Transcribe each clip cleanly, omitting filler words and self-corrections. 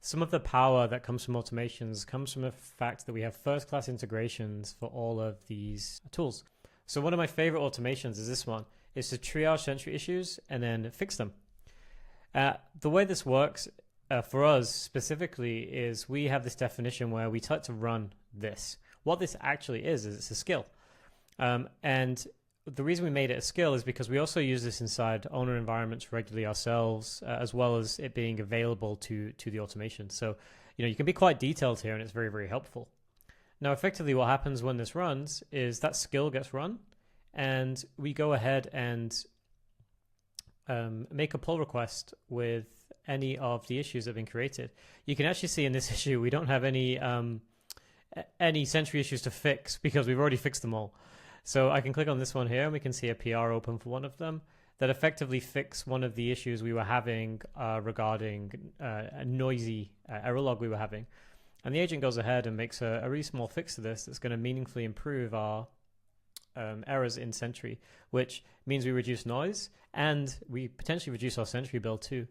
some of the power that comes from automations comes from the fact that we have first-class integrations for all of these tools. So one of my favorite automations is this one, is to triage Sentry issues and then fix them. The way this works for us specifically is we have this definition where we start to run this. What this actually is it's a skill. And the reason we made it a skill is because we also use this inside owner environments regularly ourselves, as well as it being available to the automation. So, you can be quite detailed here, and it's very, very helpful. Now, effectively, what happens when this runs is that skill gets run, and we go ahead and make a pull request with any of the issues that have been created. You can actually see in this issue we don't have any Sentry issues to fix because we've already fixed them all. So I can click on this one here and we can see a PR open for one of them that effectively fix one of the issues we were having regarding a noisy error log we were having. And the agent goes ahead and makes a really small fix to this that's going to meaningfully improve our errors in Sentry, which means we reduce noise and we potentially reduce our Sentry bill too.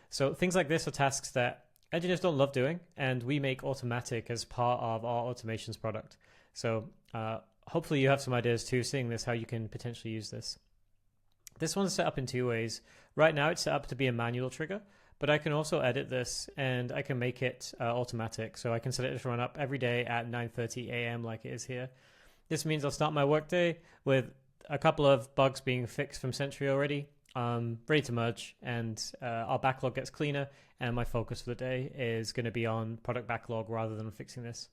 So things like this are tasks that engineers don't love doing, and we make automatic as part of our automations product. So hopefully you have some ideas too, seeing this, how you can potentially use this. This one's set up in two ways. Right now it's set up to be a manual trigger, but I can also edit this and I can make it automatic. So I can set it to run up every day at 9:30 a.m. like it is here. This means I'll start my workday with a couple of bugs being fixed from Sentry already, ready to merge, and our backlog gets cleaner, and my focus for the day is going to be on product backlog rather than fixing this.